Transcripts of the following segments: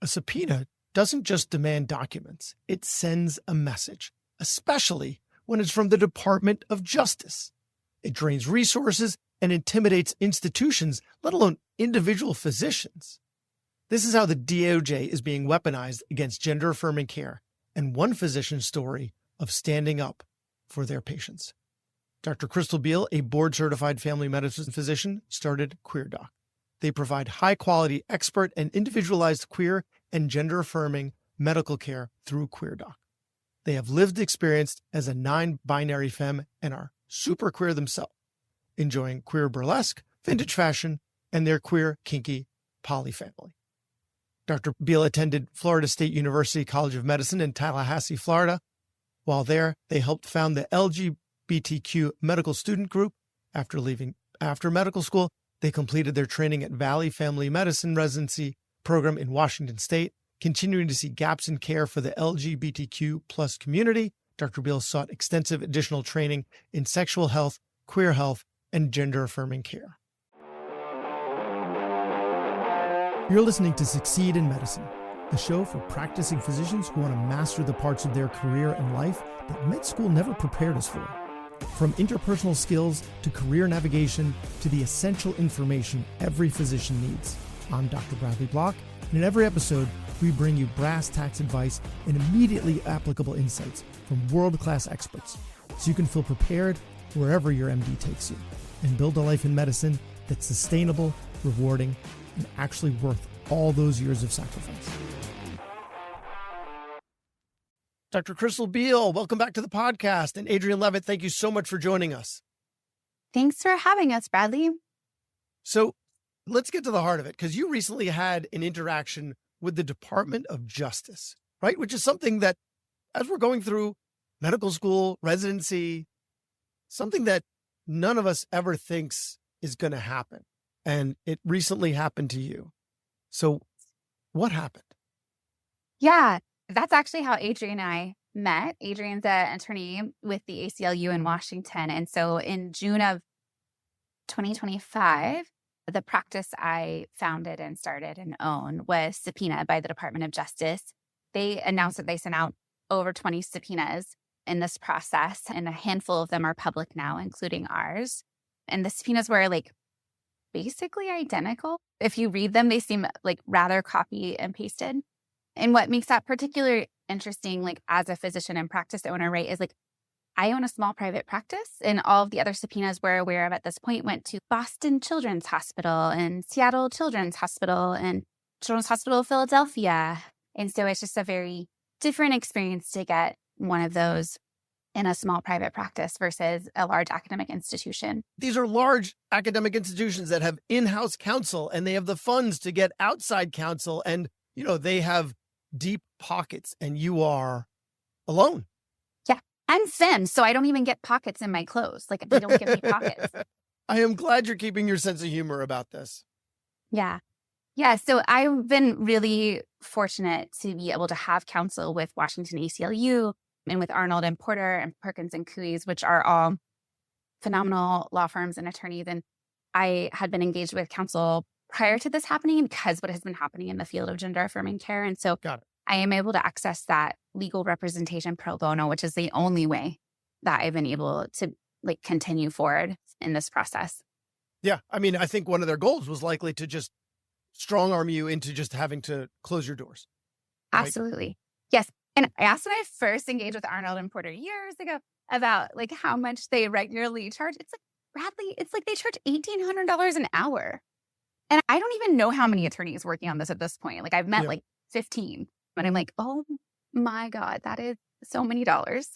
A subpoena doesn't just demand documents, it sends a message, especially when it's from the Department of Justice. It drains resources and intimidates institutions, let alone individual physicians. This is how the DOJ is being weaponized against gender-affirming care, and one physician's story of standing up for their patients. Dr. Crystal Beal, a board-certified family medicine physician, started QueerDoc. They provide high-quality, expert, and individualized queer and gender-affirming medical care through QueerDoc. They have lived experience as a non-binary femme and are super queer themselves, enjoying queer burlesque, vintage fashion, and their queer, kinky poly family. Dr. Beal attended Florida State University College of Medicine in Tallahassee, Florida. While there, they helped found the LGBTQ medical student group. After medical school, they completed their training at Valley Family Medicine residency program in Washington State, continuing to see gaps in care for the LGBTQ plus community. Dr. Beal sought extensive additional training in sexual health, queer health, and gender-affirming care. You're listening to Succeed in Medicine, the show for practicing physicians who want to master the parts of their career and life that med school never prepared us for. From interpersonal skills to career navigation to the essential information every physician needs. I'm Dr. Bradley Block, and in every episode, we bring you brass tacks advice and immediately applicable insights from world-class experts, so you can feel prepared wherever your MD takes you and build a life in medicine that's sustainable, rewarding, and actually worth all those years of sacrifice. Dr. Crystal Beal, welcome back to the podcast. And Adrian Levitt, thank you so much for joining us. Thanks for having us, Bradley. So let's get to the heart of it, because you recently had an interaction with the Department of Justice, right? Which is something that, as we're going through medical school, residency, something that none of us ever thinks is going to happen. And it recently happened to you. So what happened? Yeah, that's actually how Adrian and I met. Adrian's an attorney with the ACLU in Washington. And so in June of 2025, the practice I founded and started and own was subpoenaed by the Department of Justice. They announced that they sent out over 20 subpoenas in this process, and a handful of them are public now, including ours. And the subpoenas were basically identical. If you read them, they seem rather copy and pasted. And what makes that particularly interesting, as a physician and practice owner, right, is I own a small private practice, and all of the other subpoenas we're aware of at this point went to Boston Children's Hospital and Seattle Children's Hospital and Children's Hospital of Philadelphia. And so it's just a very different experience to get one of those in a small private practice versus a large academic institution. These are large academic institutions that have in-house counsel, and they have the funds to get outside counsel, and they have deep pockets, and you are alone. Yeah, I'm thin, so I don't even get pockets in my clothes. They don't give me pockets. I am glad you're keeping your sense of humor about this. Yeah. So I've been really fortunate to be able to have counsel with Washington ACLU and with Arnold and Porter and Perkins and Coie, which are all phenomenal law firms and attorneys. And I had been engaged with counsel prior to this happening because what has been happening in the field of gender-affirming care. And so I am able to access that legal representation pro bono, which is the only way that I've been able to continue forward in this process. Yeah. I mean, I think one of their goals was likely to just strong arm you into just having to close your doors. Right? Absolutely. Yes. And I asked when I first engaged with Arnold and Porter years ago about how much they regularly charge. It's Bradley, it's they charge $1,800 an hour. And I don't even know how many attorneys working on this at this point. I've met 15, but I'm oh my God, that is so many dollars.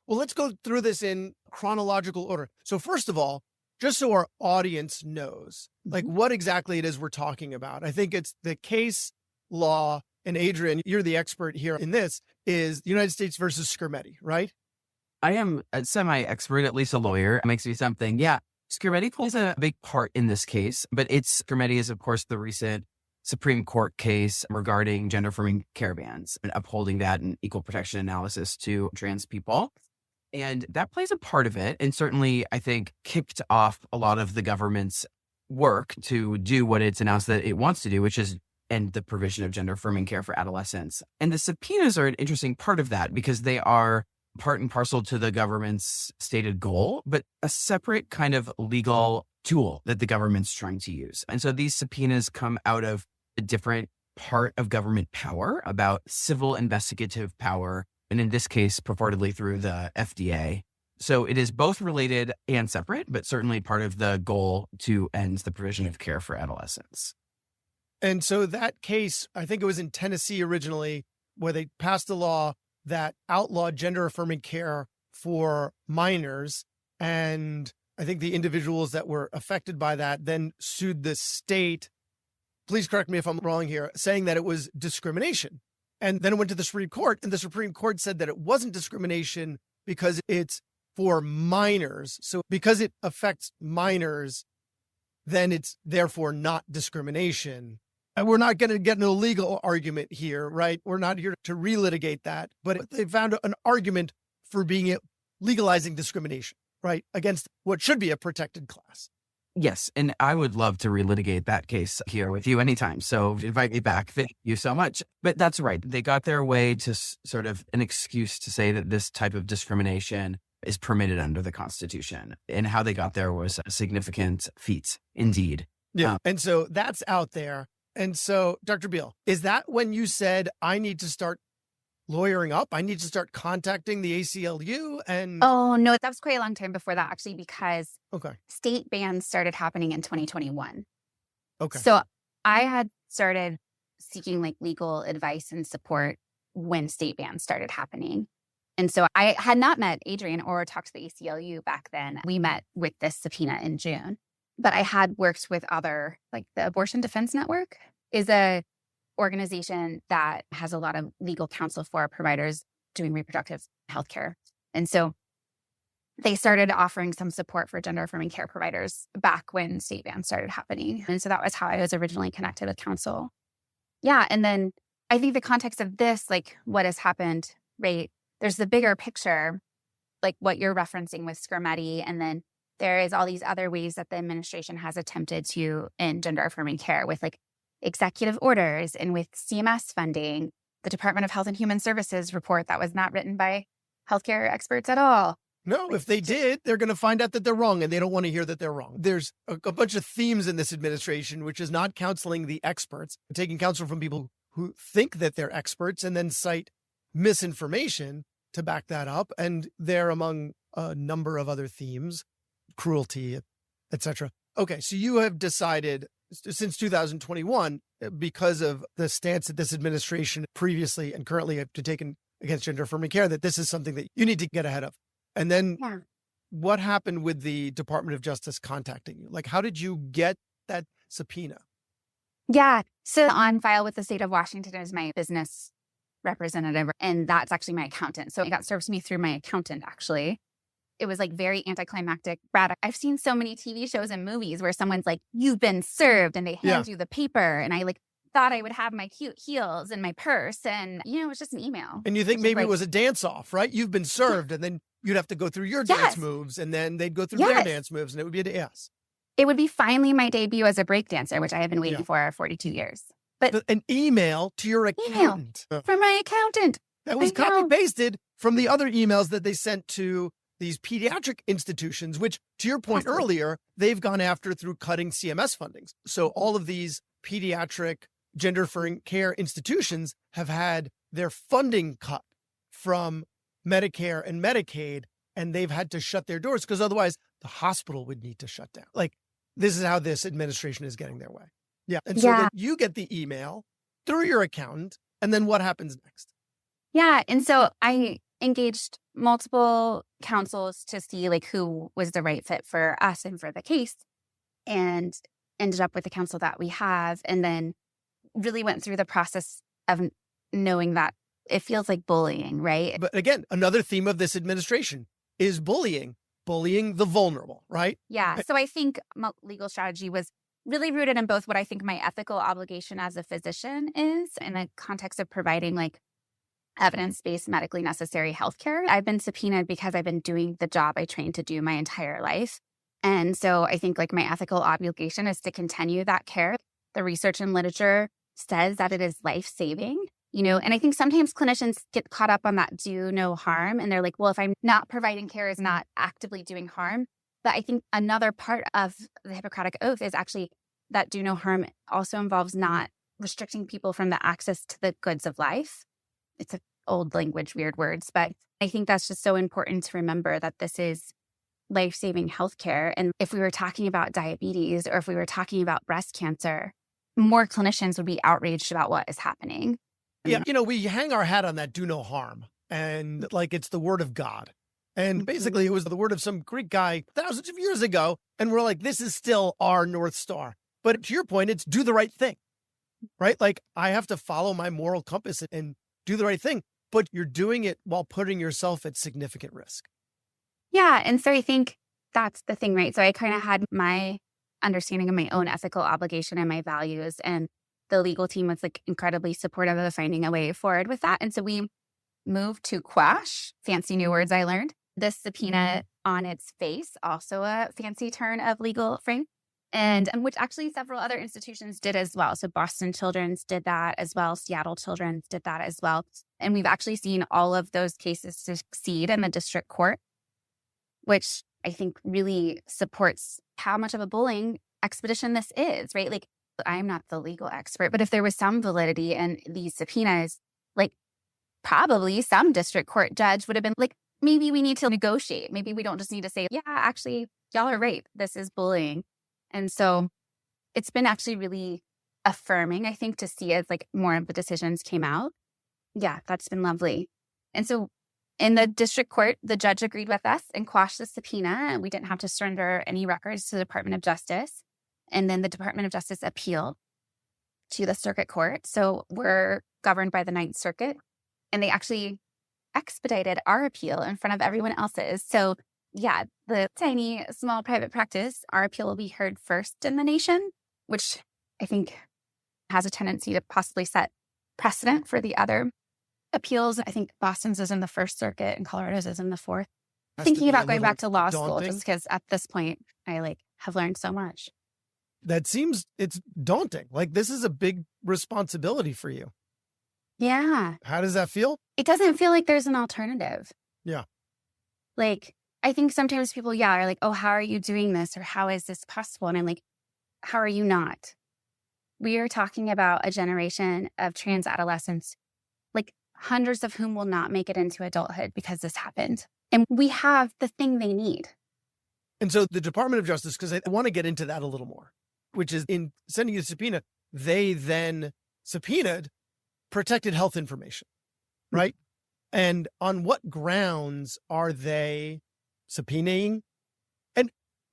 Well, let's go through this in chronological order. So first of all, just so our audience knows, what exactly it is we're talking about. I think it's the case law, and Adrian, you're the expert here in this, is the United States versus Skermetti, right? I am a semi-expert, at least a lawyer. It makes me something. Yeah. Skermetti plays a big part in this case, but Skermetti is, of course, the recent Supreme Court case regarding gender-affirming care bans and upholding that and equal protection analysis to trans people. And that plays a part of it. And certainly, I think, kicked off a lot of the government's work to do what it's announced that it wants to do, which is and the provision of gender-affirming care for adolescents. And the subpoenas are an interesting part of that because they are part and parcel to the government's stated goal, but a separate kind of legal tool that the government's trying to use. And so these subpoenas come out of a different part of government power about civil investigative power, and in this case, purportedly through the FDA. So it is both related and separate, but certainly part of the goal to end the provision of care for adolescents. And so that case, I think it was in Tennessee originally, where they passed a law that outlawed gender-affirming care for minors. And I think the individuals that were affected by that then sued the state, please correct me if I'm wrong here, saying that it was discrimination. And then it went to the Supreme Court, and the Supreme Court said that it wasn't discrimination because it's for minors. So because it affects minors, then it's therefore not discrimination. And we're not going to get into a legal argument here, right? We're not here to relitigate that, but they found an argument for legalizing discrimination, right? Against what should be a protected class. Yes. And I would love to relitigate that case here with you anytime. So invite me back. Thank you so much. But that's right. They got their way to sort of an excuse to say that this type of discrimination is permitted under the Constitution. And how they got there was a significant feat indeed. Yeah. And so that's out there. And so, Dr. Beal, is that when you said, I need to start lawyering up? I need to start contacting the ACLU? And Oh, no, that was quite a long time before that, actually, because okay. state bans started happening in 2021. Okay. So I had started seeking like legal advice and support when state bans started happening. And so I had not met Adrian or talked to the ACLU back then. We met with this subpoena in June. But I had worked with other, like the Abortion Defense Network is a organization that has a lot of legal counsel for providers doing reproductive health care. And so they started offering some support for gender-affirming care providers back when state bans started happening. And so that was how I was originally connected with counsel. Yeah. And then I think the context of this, like what has happened, right? There's the bigger picture, like what you're referencing with Scarametti, and then there is all these other ways that the administration has attempted to end gender-affirming care with like executive orders and with CMS funding, the Department of Health and Human Services report that was not written by healthcare experts at all. No, if they did, they're going to find out that they're wrong, and they don't want to hear that they're wrong. There's a bunch of themes in this administration, which is not counseling the experts, taking counsel from people who think that they're experts and then cite misinformation to back that up. And they're among a number of other themes. Cruelty, etc. Okay, so you have decided since 2021, because of the stance that this administration previously and currently have taken against gender-affirming care, that this is something that you need to get ahead of. And then what happened with the Department of Justice contacting you? Like, how did you get that subpoena? Yeah, so on file with the state of Washington is my business representative, and that's actually my accountant. So it got served to me through my accountant, actually. It was like very anticlimactic. Brad, I've seen so many TV shows and movies where someone's like, you've been served, and they hand you the paper. And I like thought I would have my cute heels in my purse. And, you know, it was just an email. And you think maybe it was a dance off, right? You've been served, and then you'd have to go through your dance moves, and then they'd go through their dance moves, and it would be a dance. It would be finally my debut as a break dancer, which I have been waiting for 42 years. But an email to your accountant. From my accountant. That was copy-pasted from the other emails that they sent to these pediatric institutions, which, to your point earlier, they've gone after through cutting CMS fundings. So all of these pediatric gender-affirming care institutions have had their funding cut from Medicare and Medicaid, and they've had to shut their doors because otherwise the hospital would need to shut down. Like, this is how this administration is getting their way. Yeah. And so then you get the email through your accountant, and then what happens next? Yeah. And so I engaged multiple counsels to see like who was the right fit for us and for the case, and ended up with the counsel that we have, and then really went through the process of knowing that it feels like bullying, right? But again, another theme of this administration is bullying the vulnerable, right? Yeah. So I think my legal strategy was really rooted in both what I think my ethical obligation as a physician is in the context of providing like evidence-based medically necessary healthcare. I've been subpoenaed because I've been doing the job I trained to do my entire life. And so I think like my ethical obligation is to continue that care. The research and literature says that it is life-saving, and I think sometimes clinicians get caught up on that do no harm. And they're like, well, if I'm not providing care, is not actively doing harm. But I think another part of the Hippocratic Oath is actually that do no harm also involves not restricting people from the access to the goods of life. It's an old language, weird words, but I think that's just so important to remember that this is life-saving healthcare. And if we were talking about diabetes or if we were talking about breast cancer, more clinicians would be outraged about what is happening. Yeah, we hang our hat on that do no harm and like it's the word of God. And basically it was the word of some Greek guy thousands of years ago. And we're like, this is still our North Star. But to your point, it's do the right thing, right? Like I have to follow my moral compass and do the right thing, but you're doing it while putting yourself at significant risk. Yeah. And so I think that's the thing, right? So I kind of had my understanding of my own ethical obligation and my values, and the legal team was like incredibly supportive of finding a way forward with that. And so we moved to quash, fancy new words I learned. This subpoena on its face, also a fancy turn of legal frame, and which actually several other institutions did as well. So Boston Children's did that as well. Seattle Children's did that as well. And we've actually seen all of those cases succeed in the district court, which I think really supports how much of a bullying expedition this is, right? Like, I'm not the legal expert, but if there was some validity in these subpoenas, like probably some district court judge would have been like, maybe we need to negotiate. Maybe we don't just need to say, yeah, actually, y'all are right. This is bullying. And so it's been actually really affirming, I think, to see as like more of the decisions came out. Yeah, that's been lovely. And so in the district court, the judge agreed with us and quashed the subpoena, and we didn't have to surrender any records to the Department of Justice. And then the Department of Justice appealed to the circuit court. So we're governed by the Ninth Circuit, and they actually expedited our appeal in front of everyone else's. So yeah, the tiny, small private practice, our appeal will be heard first in the nation, which I think has a tendency to possibly set precedent for the other appeals. I think Boston's is in the First Circuit and Colorado's is in the Fourth. Thinking about going back to law school, just because at this point I have learned so much. It's daunting. Like this is a big responsibility for you. Yeah. How does that feel? It doesn't feel like there's an alternative. Yeah. Like, I think sometimes people, are like, oh, how are you doing this? Or how is this possible? And I'm like, how are you not? We are talking about a generation of trans adolescents, like hundreds of whom will not make it into adulthood because this happened. And we have the thing they need. And so the Department of Justice, because I want to get into that a little more, which is in sending you a subpoena, they then subpoenaed protected health information, right? And on what grounds are they subpoenaing? And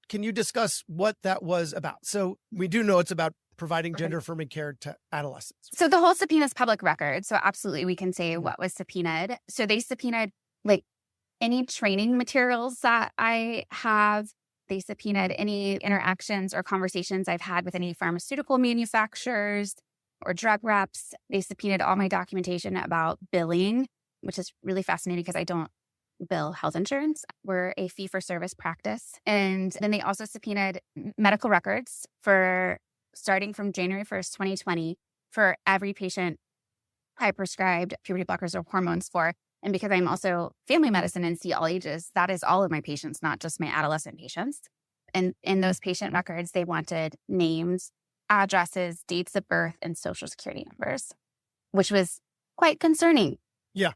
can you discuss what that was about? So we do know it's about providing gender-affirming care to adolescents. So the whole subpoena is public record. So absolutely we can say what was subpoenaed. So they subpoenaed like any training materials that I have. They subpoenaed any interactions or conversations I've had with any pharmaceutical manufacturers or drug reps. They subpoenaed all my documentation about billing, which is really fascinating because I don't bill health insurance. We're a fee-for-service practice. And then they also subpoenaed medical records for starting from January 1st, 2020, for every patient I prescribed puberty blockers or hormones for. And because I'm also family medicine and see all ages, that is all of my patients, not just my adolescent patients. And in those patient records, they wanted names, addresses, dates of birth, and social security numbers, which was quite concerning. Yeah.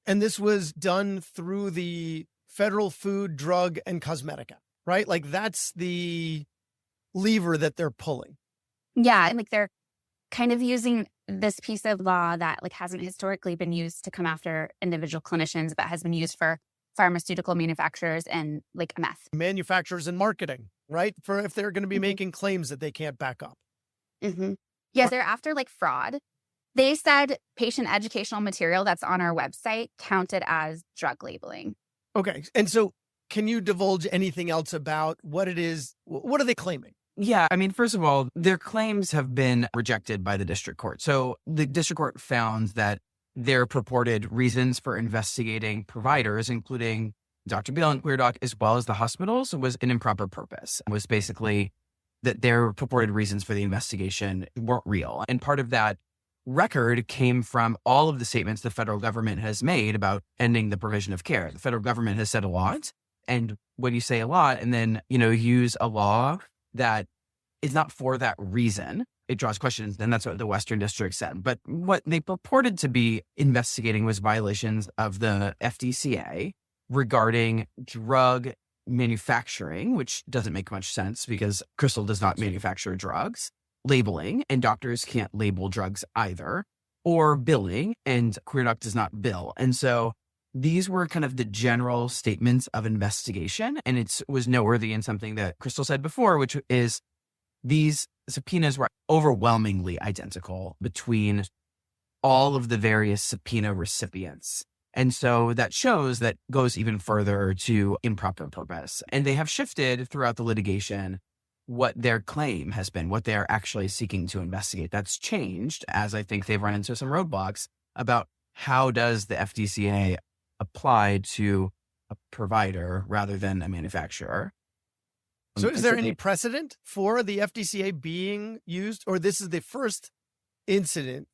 And this was done through the Federal Food, Drug, and Cosmetic Act, right? Like that's the lever that they're pulling. Yeah. And like they're kind of using this piece of law that like hasn't historically been used to come after individual clinicians, but has been used for pharmaceutical manufacturers and like meth. Manufacturers and marketing, right? For if they're going to be making claims that they can't back up. Mm-hmm. Yeah, they're after like fraud. They said patient educational material that's on our website counted as drug labeling. Okay. And so can you divulge anything else about what it is? What are they claiming? Yeah. I mean, first of all, their claims have been rejected by the district court. So the district court found that their purported reasons for investigating providers, including Dr. Beal and QueerDoc, as well as the hospitals, was an improper purpose. It was basically that their purported reasons for the investigation weren't real. And part of that record came from all of the statements the federal government has made about ending the provision of care. The federal government has said a lot. And when you say a lot and then, use a law that is not for that reason, it draws questions. And that's what the Western District said. But what they purported to be investigating was violations of the FDCA regarding drug manufacturing, which doesn't make much sense because Crystal does not manufacture drugs, labeling, and doctors can't label drugs either, or billing, and QueerDoc does not bill. And so these were kind of the general statements of investigation. And it was noteworthy in something that Crystal said before, which is these subpoenas were overwhelmingly identical between all of the various subpoena recipients. And so that shows that goes even further to improper purpose. And they have shifted throughout the litigation what their claim has been, what they are actually seeking to investigate. That's changed as I think they've run into some roadblocks about how does the FDCA apply to a provider rather than a manufacturer. So is there any precedent for the FDCA being used, or this is the first incident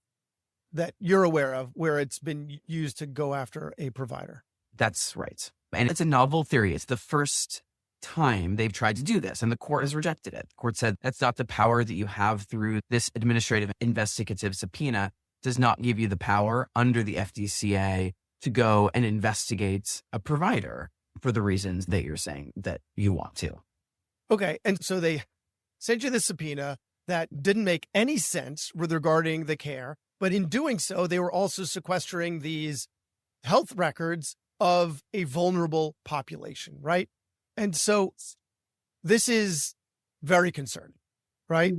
that you're aware of where it's been used to go after a provider? That's right. And it's a novel theory. It's the first time they've tried to do this, and the court has rejected it. The court said that's not the power that you have through this administrative investigative subpoena, does not give you the power under the FDCA to go and investigate a provider for the reasons that you're saying that you want to. Okay. And so they sent you the subpoena that didn't make any sense with regarding the care, but in doing so, they were also sequestering these health records of a vulnerable population, right? And so this is very concerning, right?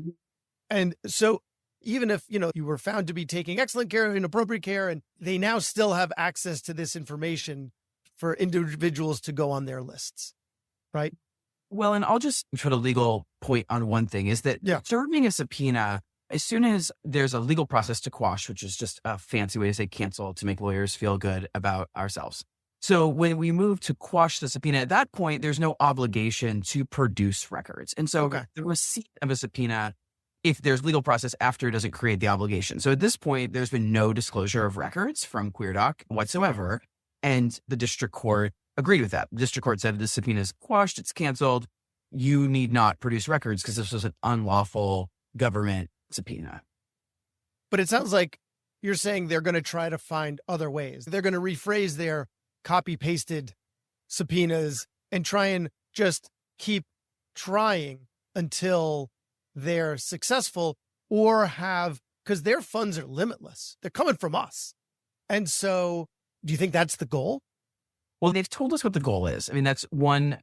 And so even if, you were found to be taking excellent care and appropriate care, and they now still have access to this information for individuals to go on their lists, right? Well, and I'll just put a legal point on one thing is that serving a subpoena, as soon as there's a legal process to quash, which is just a fancy way to say cancel to make lawyers feel good about ourselves. So when we move to quash the subpoena, at that point, there's no obligation to produce records. And so the receipt of a subpoena, if there's legal process after, doesn't create the obligation. So at this point, there's been no disclosure of records from QueerDoc whatsoever. And the district court agreed with that. The district court said the subpoena is quashed, it's canceled. You need not produce records because this was an unlawful government subpoena. But it sounds like you're saying they're going to try to find other ways. They're going to rephrase their copy-pasted subpoenas and try and just keep trying until they're successful or because their funds are limitless. They're coming from us. And so do you think that's the goal? Well, they've told us what the goal is. I mean, that's one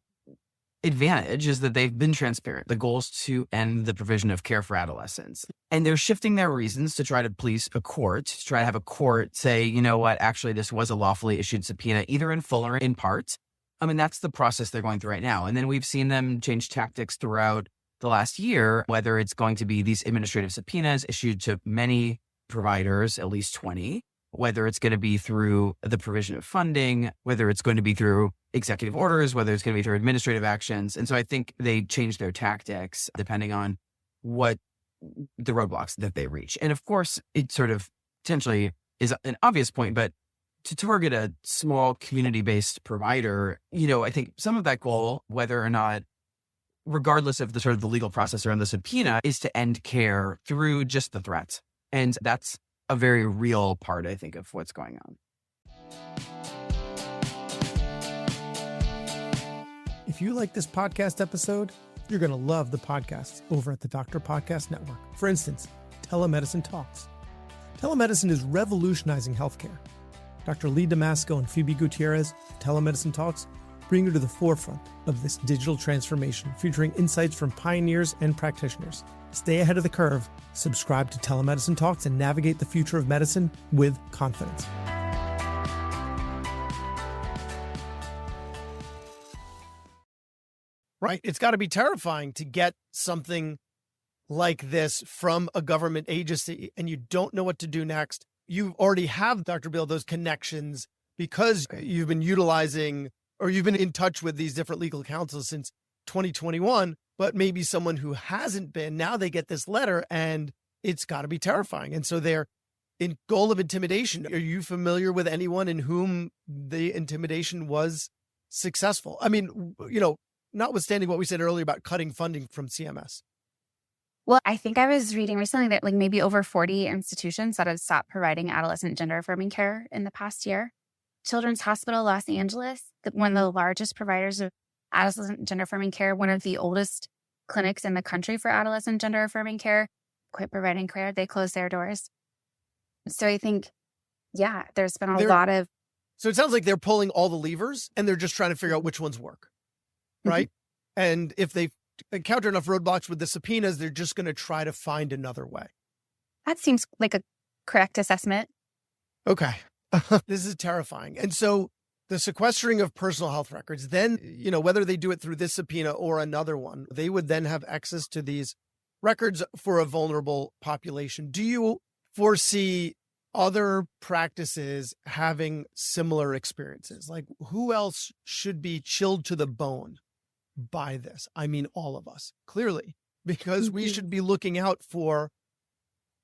advantage is that they've been transparent. The goal is to end the provision of care for adolescents. And they're shifting their reasons to try to please a court, to try to have a court say, you know what, actually, this was a lawfully issued subpoena, either in full or in part. I mean, that's the process they're going through right now. And then we've seen them change tactics throughout the last year, whether it's going to be these administrative subpoenas issued to many providers, at least 20, whether it's going to be through the provision of funding, whether it's going to be through executive orders, whether it's going to be through administrative actions. And so I think they change their tactics depending on what the roadblocks that they reach. And of course, it sort of potentially is an obvious point, but to target a small community-based provider, I think some of that goal, whether or not, regardless of the sort of the legal process around the subpoena, is to end care through just the threats. And that's a very real part, I think, of what's going on. If you like this podcast episode, you're going to love the podcasts over at the Doctor Podcast Network. For instance, Telemedicine Talks. Telemedicine is revolutionizing healthcare. Dr. Lee Damasco and Phoebe Gutierrez of Telemedicine Talks bring you to the forefront of this digital transformation, featuring insights from pioneers and practitioners. Stay ahead of the curve, subscribe to Telemedicine Talks, and navigate the future of medicine with confidence. Right. It's got to be terrifying to get something like this from a government agency and you don't know what to do next. You already have, Dr. Beal, those connections because you've been utilizing or you've been in touch with these different legal counsels since 2021. but maybe someone who hasn't been, now they get this letter and it's got to be terrifying. And so they're in goal of intimidation. Are you familiar with anyone in whom the intimidation was successful? I mean, notwithstanding what we said earlier about cutting funding from CMS. Well, I think I was reading recently that like maybe over 40 institutions that have stopped providing adolescent gender-affirming care in the past year. Children's Hospital Los Angeles, one of the largest providers of adolescent gender-affirming care, one of the oldest clinics in the country for adolescent gender-affirming care, quit providing care. They closed their doors. So I think, there's been a lot of... So it sounds like they're pulling all the levers and they're just trying to figure out which ones work, right? And if they encounter enough roadblocks with the subpoenas, they're just going to try to find another way. That seems like a correct assessment. Okay. This is terrifying. And so the sequestering of personal health records, then, whether they do it through this subpoena or another one, they would then have access to these records for a vulnerable population. Do you foresee other practices having similar experiences? Like, who else should be chilled to the bone by this? I mean, all of us, clearly, because we should be looking out for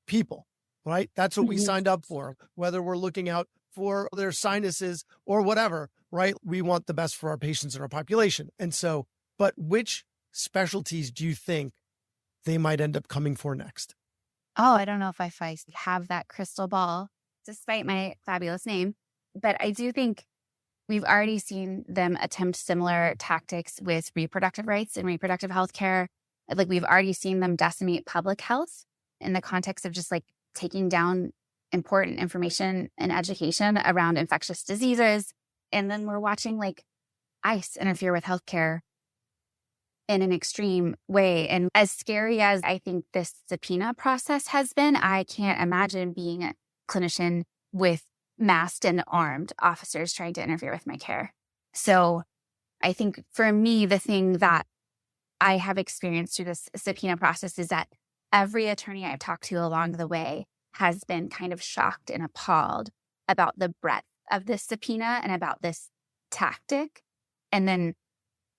people, right? That's what we signed up for, whether we're looking out for their sinuses or whatever, right? We want the best for our patients and our population. And so, but which specialties do you think they might end up coming for next? Oh, I don't know if I have that crystal ball, despite my fabulous name, but I do think we've already seen them attempt similar tactics with reproductive rights and reproductive health care. Like we've already seen them decimate public health in the context of just like taking down important information and education around infectious diseases. And then we're watching like ICE interfere with healthcare in an extreme way. And as scary as I think this subpoena process has been, I can't imagine being a clinician with masked and armed officers trying to interfere with my care. So I think for me, the thing that I have experienced through this subpoena process is that every attorney I've talked to along the way has been kind of shocked and appalled about the breadth of this subpoena and about this tactic. And then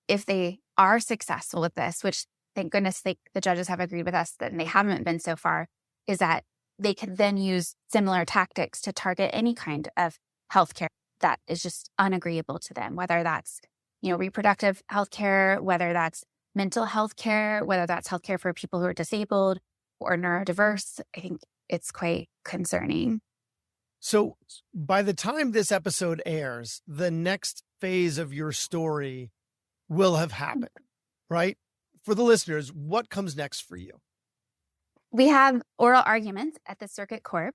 if they are successful with this, which thank goodness the judges have agreed with us that they haven't been so far, is that they could then use similar tactics to target any kind of healthcare that is just unagreeable to them, whether that's, reproductive healthcare, whether that's mental health care, whether that's healthcare for people who are disabled or neurodiverse. I think it's quite concerning. So by the time this episode airs, the next phase of your story will have happened, right? For the listeners, what comes next for you? We have oral arguments at the circuit court.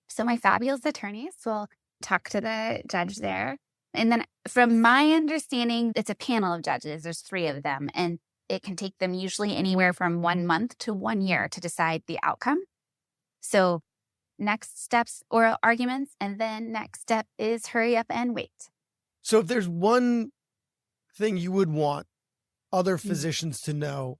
So my fabulous attorneys will talk to the judge there. And then from my understanding, it's a panel of judges. There's 3 of them, and it can take them usually anywhere from 1 month to 1 year to decide the outcome. So next steps, oral arguments, and then next step is hurry up and wait. So if there's one thing you would want other physicians to know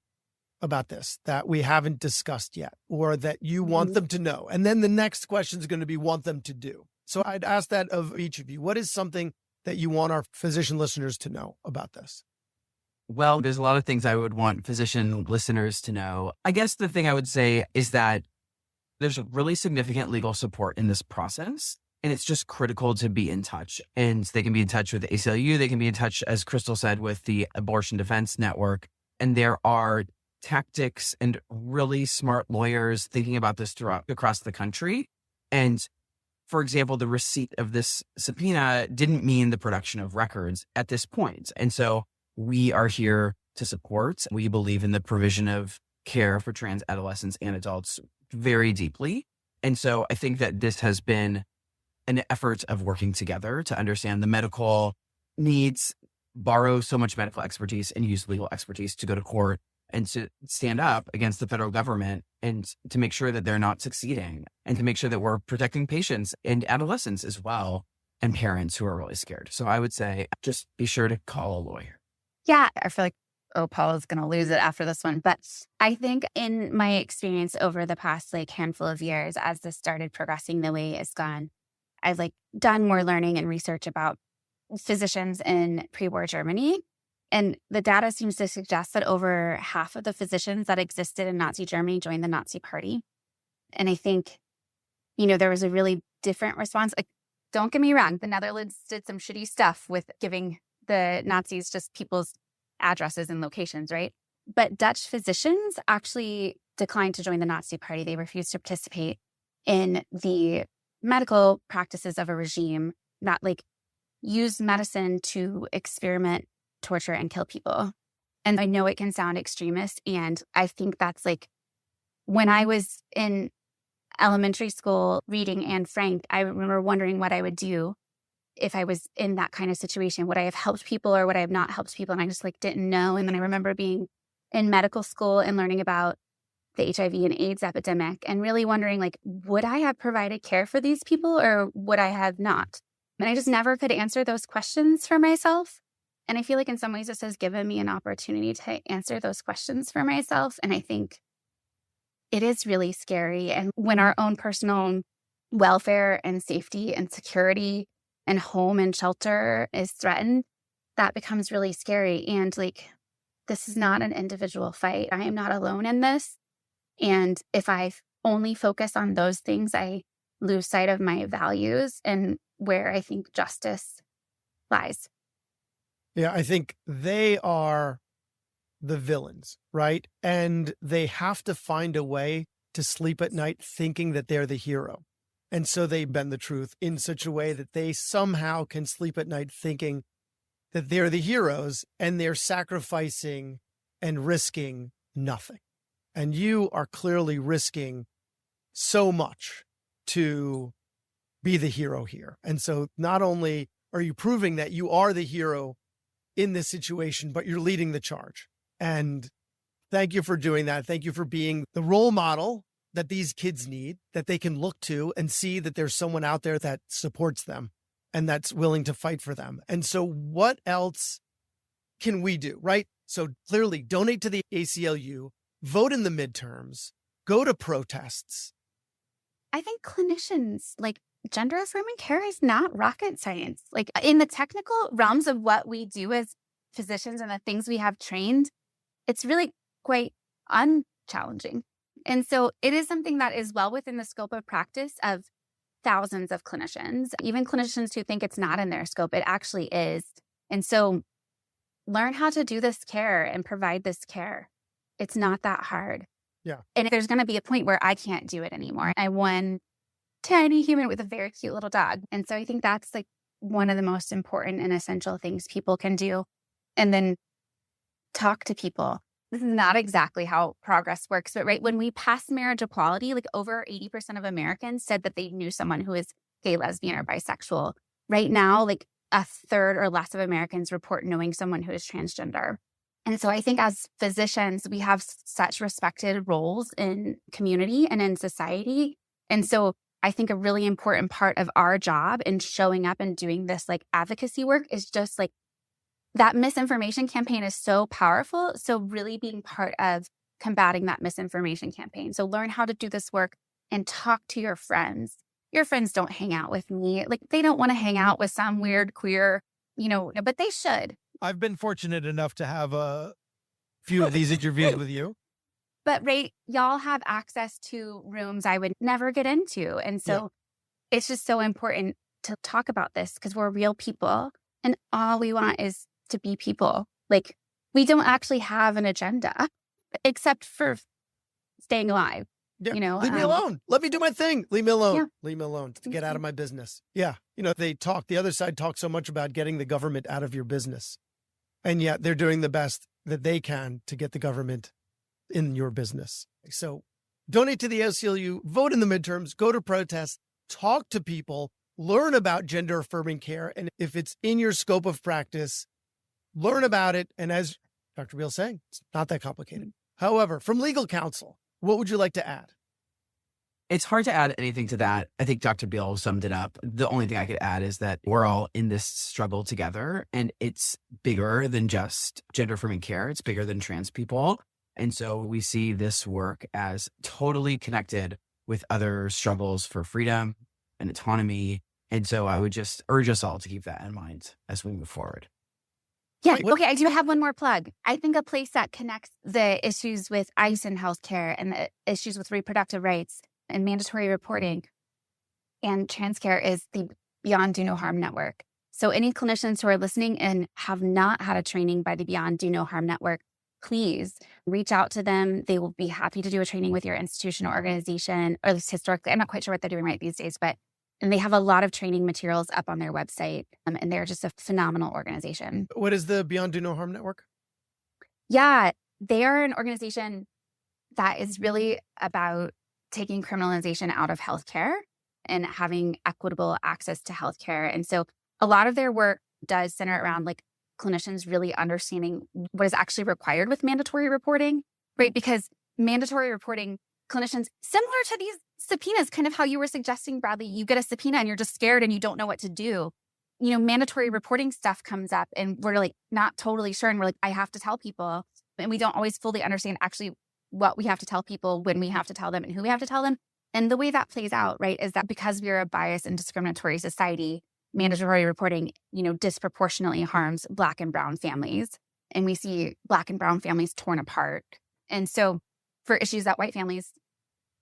about this that we haven't discussed yet, or that you want them to know, and then the next question is going to be want them to do. So I'd ask that of each of you. What is something that you want our physician listeners to know about this? Well, there's a lot of things I would want physician listeners to know. I guess the thing I would say is that there's a really significant legal support in this process, and it's just critical to be in touch. And they can be in touch with the ACLU. They can be in touch, as Crystal said, with the Abortion Defense Network. And there are tactics and really smart lawyers thinking about this across the country. And for example, the receipt of this subpoena didn't mean the production of records at this point. And so we are here to support. We believe in the provision of care for trans adolescents and adults very deeply. And so I think that this has been an effort of working together to understand the medical needs, borrow so much medical expertise and use legal expertise to go to court and to stand up against the federal government and to make sure that they're not succeeding and to make sure that we're protecting patients and adolescents as well and parents who are really scared. So I would say just be sure to call a lawyer. Yeah, I feel like, Paul is going to lose it after this one. But I think in my experience over the past handful of years, as this started progressing the way it's gone, I've done more learning and research about physicians in pre-war Germany And the data seems to suggest that over half of the physicians that existed in Nazi Germany joined the Nazi Party. And I think, there was a really different response. Like, don't get me wrong, the Netherlands did some shitty stuff with giving the Nazis just people's addresses and locations, right? But Dutch physicians actually declined to join the Nazi Party. They refused to participate in the medical practices of a regime that used medicine to experiment, torture, and kill people. And I know it can sound extremist. And I think that's when I was in elementary school reading Anne Frank, I remember wondering what I would do if I was in that kind of situation. Would I have helped people or would I have not helped people? And I just didn't know. And then I remember being in medical school and learning about the HIV and AIDS epidemic and really wondering, would I have provided care for these people or would I have not? And I just never could answer those questions for myself. And I feel like in some ways this has given me an opportunity to answer those questions for myself. And I think it is really scary. And when our own personal welfare and safety and security and home and shelter is threatened, that becomes really scary. And this is not an individual fight. I am not alone in this. And if I only focus on those things, I lose sight of my values and where I think justice lies. Yeah, I think they are the villains, right? And they have to find a way to sleep at night thinking that they're the hero. And so they bend the truth in such a way that they somehow can sleep at night thinking that they're the heroes and they're sacrificing and risking nothing. And you are clearly risking so much to be the hero here. And so not only are you proving that you are the hero in this situation, but you're leading the charge. And thank you for doing that. Thank you for being the role model that these kids need, that they can look to and see that there's someone out there that supports them and that's willing to fight for them. And so what else can we do, right? So clearly donate to the ACLU, vote in the midterms, go to protests. I think clinicians, gender-affirming care is not rocket science. In the technical realms of what we do as physicians and the things we have trained, it's really quite unchallenging. And so it is something that is well within the scope of practice of thousands of clinicians, even clinicians who think it's not in their scope. It actually is. And so learn how to do this care and provide this care. It's not that hard. Yeah. And there's going to be a point where I can't do it anymore. I'm one tiny human with a very cute little dog. And so I think that's one of the most important and essential things people can do. And then talk to people. This is not exactly how progress works, but when we passed marriage equality, over 80% of Americans said that they knew someone who is gay, lesbian, or bisexual. Right now, a third or less of Americans report knowing someone who is transgender. And so I think as physicians, we have such respected roles in community and in society. And so I think a really important part of our job in showing up and doing this advocacy work is just that misinformation campaign is so powerful. So really being part of combating that misinformation campaign. So learn how to do this work and talk to your friends. Your friends don't hang out with me. They don't want to hang out with some weird queer, but they should. I've been fortunate enough to have a few of these interviews with you. But y'all have access to rooms I would never get into. And so it's just so important to talk about this because we're real people and all we want is to be people. We don't actually have an agenda except for staying alive. Yeah. Leave me alone. Let me do my thing. Leave me alone. Yeah. Leave me alone to get out of my business. Yeah. The other side talks so much about getting the government out of your business. And yet they're doing the best that they can to get the government in your business. So donate to the ACLU, vote in the midterms, go to protests, talk to people, learn about gender affirming care. And if it's in your scope of practice, learn about it. And as Dr. Beal saying, it's not that complicated. However, from legal counsel, what would you like to add? It's hard to add anything to that. I think Dr. Beal summed it up. The only thing I could add is that we're all in this struggle together, and it's bigger than just gender affirming care. It's bigger than trans people. And so we see this work as totally connected with other struggles for freedom and autonomy. And so I would just urge us all to keep that in mind as we move forward. Yeah. Right. Okay. I do have one more plug. I think a place that connects the issues with ICE in healthcare and the issues with reproductive rights and mandatory reporting and trans care is the Beyond Do No Harm Network. So any clinicians who are listening and have not had a training by the Beyond Do No Harm Network, please reach out to them. They will be happy to do a training with your institution or organization, or at least historically. I'm not quite sure what they're doing right these days, and they have a lot of training materials up on their website, and they're just a phenomenal organization. What is the Beyond Do No Harm Network? Yeah, they are an organization that is really about taking criminalization out of healthcare and having equitable access to healthcare. And so a lot of their work does center around like clinicians really understanding what is actually required with mandatory reporting, right? Because mandatory reporting, clinicians, similar to these subpoenas, kind of how you were suggesting, Bradley, you get a subpoena and you're just scared and you don't know what to do. You know, mandatory reporting stuff comes up and we're like not totally sure. And we're like, I have to tell people. And we don't always fully understand actually what we have to tell people, when we have to tell them, and who we have to tell them. And the way that plays out, right, is that because we're a biased and discriminatory society, mandatory reporting, you know, disproportionately harms Black and brown families. And we see Black and brown families torn apart. And so for issues that white families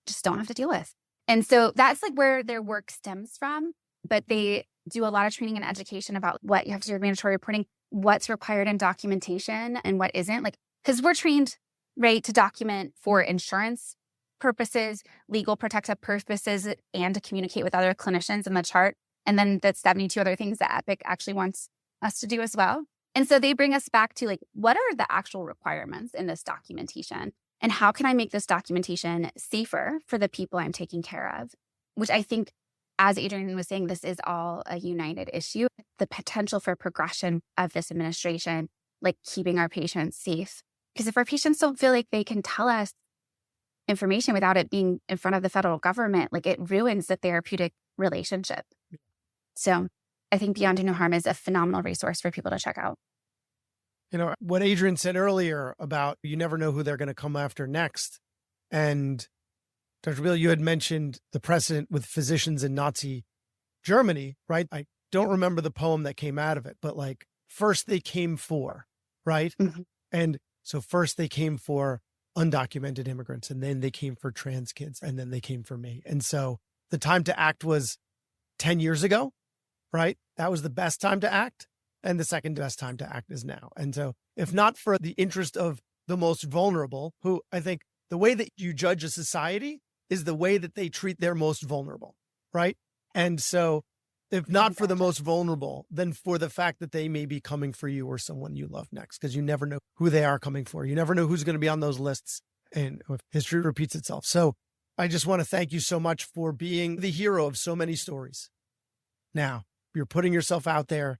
just don't have to deal with. And so that's like where their work stems from. But they do a lot of training and education about what you have to do with mandatory reporting, what's required in documentation and what isn't. Like, because we're trained, right, to document for insurance purposes, legal protective purposes, and to communicate with other clinicians in the chart. And then the 72 other things that EPIC actually wants us to do as well. And so they bring us back to like, what are the actual requirements in this documentation? And how can I make this documentation safer for the people I'm taking care of? Which I think, as Adrian was saying, this is all a united issue. The potential for progression of this administration, like keeping our patients safe. Because if our patients don't feel like they can tell us information without it being in front of the federal government, like it ruins the therapeutic relationship. So I think Beyond Do No Harm is a phenomenal resource for people to check out. You know, what Adrian said earlier about you never know who they're going to come after next. And Dr. Beal, you had mentioned the precedent with physicians in Nazi Germany, right? I don't remember the poem that came out of it, but like first they came for, right? Mm-hmm. And so first they came for undocumented immigrants, and then they came for trans kids, and then they came for me. And so the time to act was 10 years ago, right? That was the best time to act. And the second best time to act is now. And so if not for the interest of the most vulnerable, who I think the way that you judge a society is the way that they treat their most vulnerable, right? And so if not for the most vulnerable, then for the fact that they may be coming for you or someone you love next, because you never know who they are coming for. You never know who's going to be on those lists, and history repeats itself. So I just want to thank you so much for being the hero of so many stories. Now, you're putting yourself out there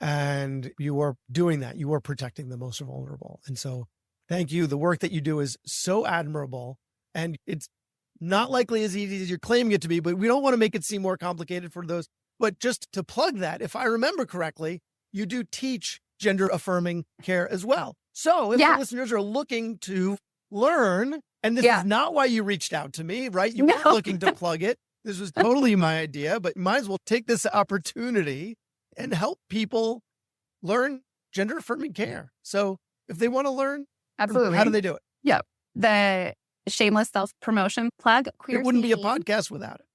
and you are doing that. You are protecting the most vulnerable. And so thank you. The work that you do is so admirable, and it's not likely as easy as you're claiming it to be, but we don't want to make it seem more complicated for those. But just to plug that, if I remember correctly, you do teach gender-affirming care as well. So if the listeners are looking to learn, and this is not why you reached out to me, right? You weren't looking to plug it. This was totally my idea, but you might as well take this opportunity and help people learn gender-affirming care. So if they want to learn, absolutely, how do they do it? Yeah. The shameless self-promotion plug. It wouldn't be a podcast without it.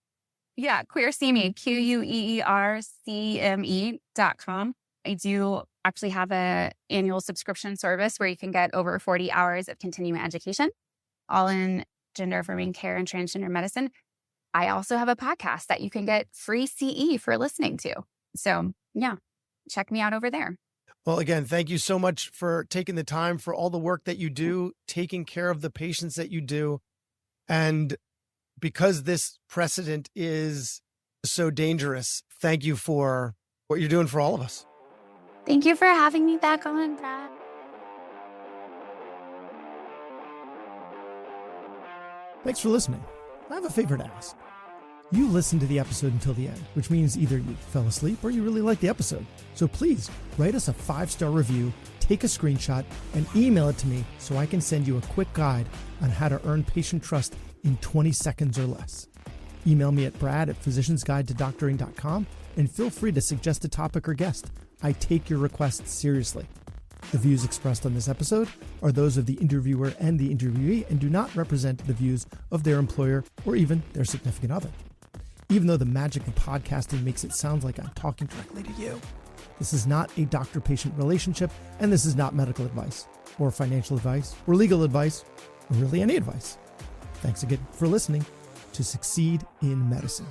Yeah. QueerCme, QueerCme.com. I do actually have an annual subscription service where you can get over 40 hours of continuing education, all in gender-affirming care and transgender medicine. I also have a podcast that you can get free CE for listening to. So yeah, check me out over there. Well, again, thank you so much for taking the time, for all the work that you do, taking care of the patients that you do. And because this precedent is so dangerous, thank you for what you're doing for all of us. Thank you for having me back on, Brad. Thanks for listening. I have a favor to ask. You listened to the episode until the end, which means either you fell asleep or you really liked the episode. So please write us a 5-star review, take a screenshot, and email it to me so I can send you a quick guide on how to earn patient trust in 20 seconds or less. Email me at brad@physiciansguidetodoctoring.com and feel free to suggest a topic or guest. I take your requests seriously. The views expressed on this episode are those of the interviewer and the interviewee and do not represent the views of their employer or even their significant other. Even though the magic of podcasting makes it sound like I'm talking directly to you, this is not a doctor-patient relationship, and this is not medical advice, or financial advice, or legal advice, or really any advice. Thanks again for listening to Succeed in Medicine.